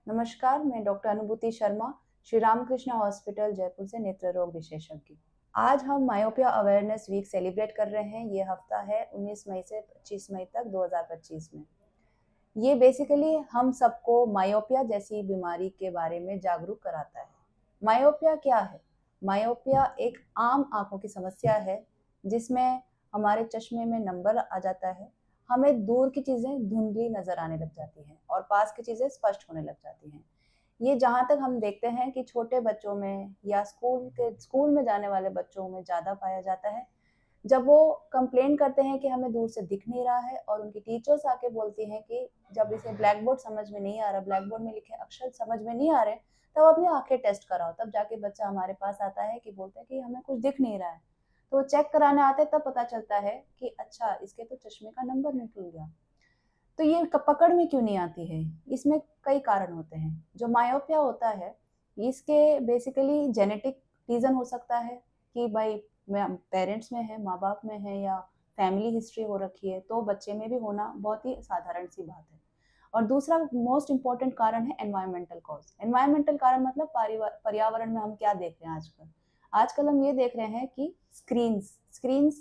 नमस्कार, मैं डॉक्टर अनुभूति शर्मा, श्री रामकृष्ण हॉस्पिटल जयपुर से नेत्र रोग विशेषज्ञ। आज हम मायोपिया अवेयरनेस वीक सेलिब्रेट कर रहे हैं। ये हफ्ता है 19 मई से 25 मई तक 2025 में। ये बेसिकली हम सबको मायोपिया जैसी बीमारी के बारे में जागरूक कराता है। मायोपिया क्या है? मायोपिया एक आम आंखों की समस्या है जिसमें हमारे चश्मे में नंबर आ जाता है। हमें दूर की चीज़ें धुंधली नज़र आने लग जाती हैं और पास की चीज़ें स्पष्ट होने लग जाती हैं। ये जहाँ तक हम देखते हैं कि छोटे बच्चों में या स्कूल में जाने वाले बच्चों में ज़्यादा पाया जाता है। जब वो कंप्लेन करते हैं कि हमें दूर से दिख नहीं रहा है और उनकी टीचर्स आके बोलती हैं कि जब इसे ब्लैक बोर्ड समझ में नहीं आ रहा, ब्लैक बोर्ड में लिखे अक्षर समझ में नहीं आ रहे, तब अपनी आँखें टेस्ट कराओ। तब जाके बच्चा हमारे पास आता है कि बोलता है कि हमें कुछ दिख नहीं रहा है। तो वो चेक कराने आते हैं, तब पता चलता है कि अच्छा इसके तो चश्मे का नंबर निकल गया। तो ये पकड़ में क्यों नहीं आती है? इसमें कई कारण होते हैं। जो मायोपिया होता है, इसके बेसिकली जेनेटिक रीज़न हो सकता है कि भाई पेरेंट्स में है, माँ-बाप में है या फैमिली हिस्ट्री हो रखी है, तो बच्चे में भी होना बहुत ही साधारण सी बात है। और दूसरा मोस्ट इम्पोर्टेंट कारण है एनवायरमेंटल कॉज़। एनवायरमेंटल कारण मतलब पर्यावरण में हम क्या देख रहे हैं आजकल? आजकल हम ये देख रहे हैं कि स्क्रीन्स स्क्रीन्स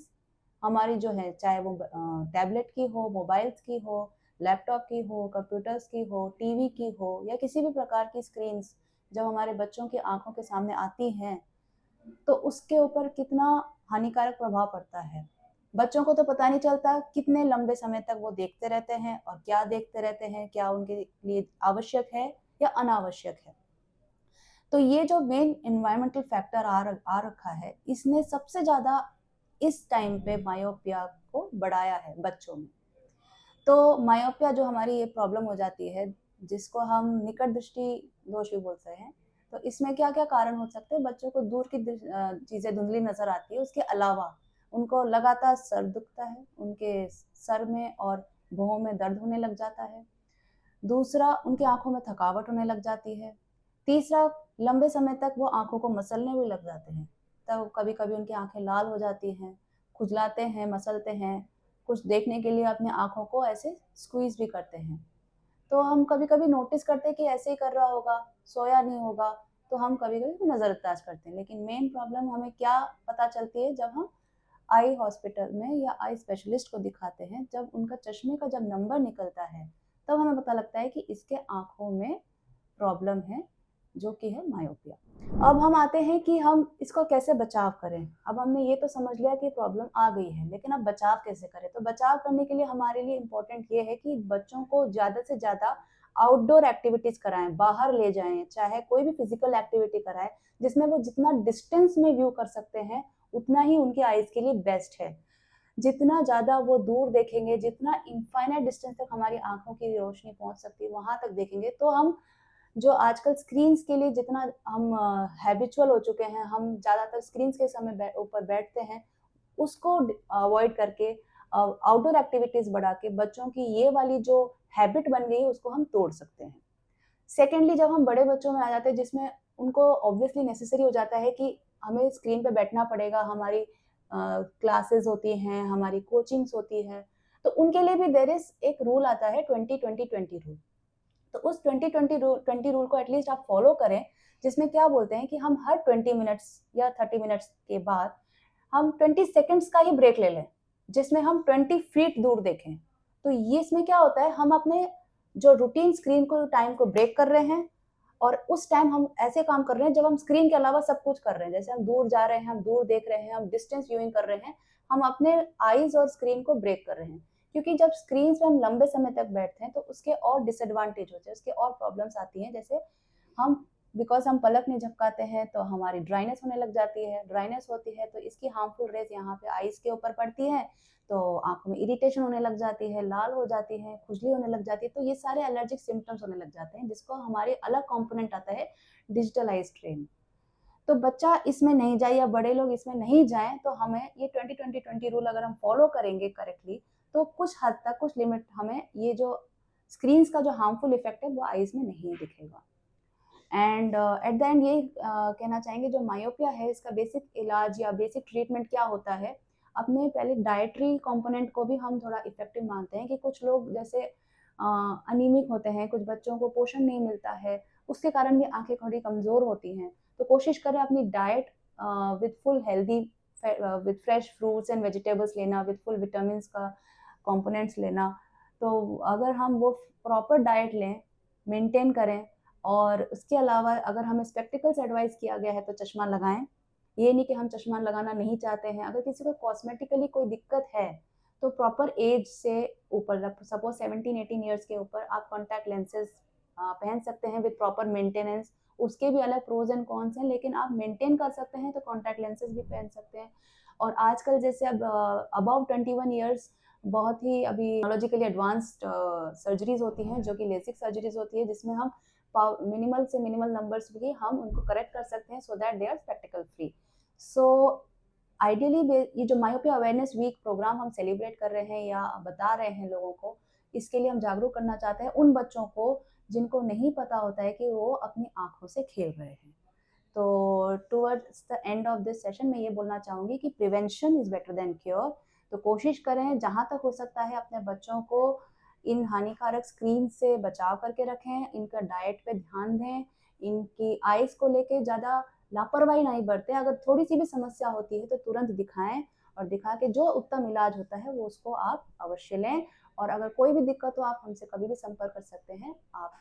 हमारी जो है, चाहे वो टैबलेट की हो, मोबाइल्स की हो, लैपटॉप की हो, कंप्यूटर्स की हो, टीवी की हो या किसी भी प्रकार की स्क्रीन्स जब हमारे बच्चों की आँखों के सामने आती हैं, तो उसके ऊपर कितना हानिकारक प्रभाव पड़ता है। बच्चों को तो पता नहीं चलता कितने लंबे समय तक वो देखते रहते हैं और क्या देखते रहते हैं, क्या उनके लिए आवश्यक है या अनावश्यक है। तो ये जो मेन एनवायरमेंटल फैक्टर आ रखा है, इसने सबसे ज़्यादा इस टाइम पे मायोपिया को बढ़ाया है बच्चों में। तो मायोपिया जो हमारी ये प्रॉब्लम हो जाती है, जिसको हम निकट दृष्टि दोष भी बोलते हैं, तो इसमें क्या-क्या कारण हो सकते हैं? बच्चों को दूर की चीज़ें धुंधली नज़र आती है, उसके अलावा उनको लगातार सर दुखता है, उनके सर में और भौहों में दर्द होने लग जाता है। दूसरा, उनकी आँखों में थकावट होने लग जाती है। तीसरा, लंबे समय तक वो आँखों को मसलने भी लग जाते हैं। तब कभी-कभी उनकी आँखें लाल हो जाती हैं, खुजलाते हैं, मसलते हैं, कुछ देखने के लिए अपनी आँखों को ऐसे स्क्वीज़ भी करते हैं। तो हम कभी-कभी नोटिस करते हैं कि ऐसे ही कर रहा होगा, सोया नहीं होगा, तो हम कभी-कभी नज़रअंदाज करते हैं। लेकिन मेन प्रॉब्लम हमें क्या पता चलती है जब हम आई हॉस्पिटल में या आई स्पेशलिस्ट को दिखाते हैं, जब उनका चश्मे का जब नंबर निकलता है, तब हमें पता लगता है कि इसके आँखों में प्रॉब्लम है, जो कि है मायोपिया। अब हम आते हैं कि हम इसको कैसे बचाव करें। अब हमने ये तो समझ लिया कि प्रॉब्लम आ गई है, लेकिन अब बचाव कैसे करें? तो बचाव करने के लिए हमारे लिए इम्पोर्टेंट ये है कि बच्चों को ज़्यादा से ज़्यादा आउटडोर एक्टिविटीज़ कराएँ, बाहर ले जाएँ, चाहे कोई भी फिज़िकल एक्टिविटी कराएँ, जिसमें वो जितना डिस्टेंस में व्यू कर सकते हैं, उतना ही उनकी आइज़ के लिए बेस्ट है। जितना ज़्यादा वो दूर देखेंगे, जितना इनफ़ाइनाइट डिस्टेंस तक हमारी आँखों की रोशनी पहुँच सकती है, वहाँ तक देखेंगे, तो हम जो आजकल स्क्रीन्स के लिए जितना हम हैबिचुअल हो चुके हैं, हम ज़्यादातर स्क्रीन्स के समय ऊपर बैठते हैं, उसको अवॉइड करके आउटडोर एक्टिविटीज़ बढ़ा के बच्चों की ये वाली जो हैबिट बन गई है, उसको हम तोड़ सकते हैं। सेकेंडली, जब हम बड़े बच्चों में आ जाते हैं जिसमें उनको ऑब्वियसली नेसेसरी हो जाता है कि हमें स्क्रीन पे बैठना पड़ेगा, हमारी क्लासेस होती हैं, हमारी कोचिंग्स होती है, तो उनके लिए भी देयर इज़ एक रूल आता है 20-20-20 रूल। तो उस 20 रूल को एटलीस्ट आप फॉलो करें, जिसमें क्या बोलते हैं कि हम हर 20 मिनट्स या 30 मिनट्स के बाद हम 20 सेकंड्स का ही ब्रेक ले लें, जिसमें हम 20 फीट दूर देखें। तो ये इसमें क्या होता है, हम अपने जो रूटीन स्क्रीन को टाइम को ब्रेक कर रहे हैं और उस टाइम हम ऐसे काम कर रहे हैं जब हम स्क्रीन के अलावा सब कुछ कर रहे हैं। जैसे हम दूर जा रहे हैं, हम दूर देख रहे हैं, हम डिस्टेंस व्यूइंग कर रहे हैं, हम अपने आईज़ और स्क्रीन को ब्रेक कर रहे हैं। क्योंकि जब स्क्रीन्स पे हम लंबे समय तक बैठते हैं, तो उसके और डिसएडवांटेज होते हैं, उसके और प्रॉब्लम्स आती हैं। जैसे हम बिकॉज़ हम पलक नहीं झपकाते हैं, तो हमारी ड्राइनेस होने लग जाती है। ड्राइनेस होती है, तो इसकी हार्मफुल रेज़ यहाँ पे आइज़ के ऊपर पड़ती हैं, तो आँखों में इरिटेशन होने लग जाती है, लाल हो जाती है, खुजली होने लग जाती है। तो ये सारे एलर्जिक सिम्पटम्स होने लग जाते हैं, जिसको हमारे अलग कॉम्पोनेंट आता है डिजिटल आई स्ट्रेन। तो बच्चा इसमें नहीं जाए या बड़े लोग इसमें नहीं जाएँ, तो हमें ये 20-20-20 रूल अगर हम फॉलो करेंगे करेक्टली, तो कुछ हद तक, कुछ लिमिट हमें ये जो स्क्रीन्स का जो हार्मफुल इफ़ेक्ट है, वो आइज़ में नहीं दिखेगा। एंड एट द एंड यही कहना चाहेंगे, जो मायोपिया है, इसका बेसिक इलाज या बेसिक ट्रीटमेंट क्या होता है? अपने पहले डाइटरी कंपोनेंट को भी हम थोड़ा इफ़ेक्टिव मानते हैं कि कुछ लोग जैसे अनीमिक होते हैं, कुछ बच्चों को पोषण नहीं मिलता है, उसके कारण भी आँखें थोड़ी कमज़ोर होती हैं। तो कोशिश करें अपनी diet with full healthy with fresh fruits and vegetables लेना, विद फुल विटामिन्स का कंपोनेंट्स लेना। तो अगर हम वो प्रॉपर डाइट लें, मेंटेन करें और उसके अलावा अगर हमें स्पेक्टिकल्स एडवाइस किया गया है तो चश्मा लगाएँ। ये नहीं कि हम चश्मा लगाना नहीं चाहते हैं। अगर किसी को कॉस्मेटिकली कोई दिक्कत है, तो प्रॉपर एज से ऊपर सपोज़ 17-18 ईयर्स के ऊपर आप कॉन्टैक्ट लेंसेज़ पहन सकते हैं विद प्रॉपर मेंटेनेंस। उसके भी अलग प्रोज़ एंड कॉन्स हैं, लेकिन आप मेंटेन कर सकते हैं तो कॉन्टैक्ट लेंसेज़ भी पहन सकते हैं। और आजकल जैसे अब अबव 21 ईयर्स बहुत ही अभी टेक्नोलॉजिकली एडवांस्ड सर्जरीज़ होती हैं, जो कि लेसिक सर्जरीज़ होती है, जिसमें हम मिनिमल से मिनिमल नंबर्स भी हम उनको करेक्ट कर सकते हैं so that they are spectacle free. So ideally ये जो मायोपिया अवेयरनेस वीक प्रोग्राम हम सेलिब्रेट कर रहे हैं या बता रहे हैं लोगों को, इसके लिए हम जागरूक करना चाहते हैं उन बच्चों को जिनको नहीं पता होता है कि वो अपनी आँखों से खेल रहे हैं। तो towards the end of this session मैं ये बोलना चाहूँगी कि prevention is better than cure. तो कोशिश करें जहाँ तक हो सकता है अपने बच्चों को इन हानिकारक स्क्रीन से बचाव करके रखें, इनका डाइट पे ध्यान दें, इनकी आइज़ को लेके ज़्यादा लापरवाही नहीं बरतें। अगर थोड़ी-सी भी समस्या होती है तो तुरंत दिखाएँ और दिखा के जो उत्तम इलाज होता है वो उसको आप अवश्य लें। और अगर कोई भी दिक्कत हो आप हमसे कभी भी संपर्क कर सकते हैं। आप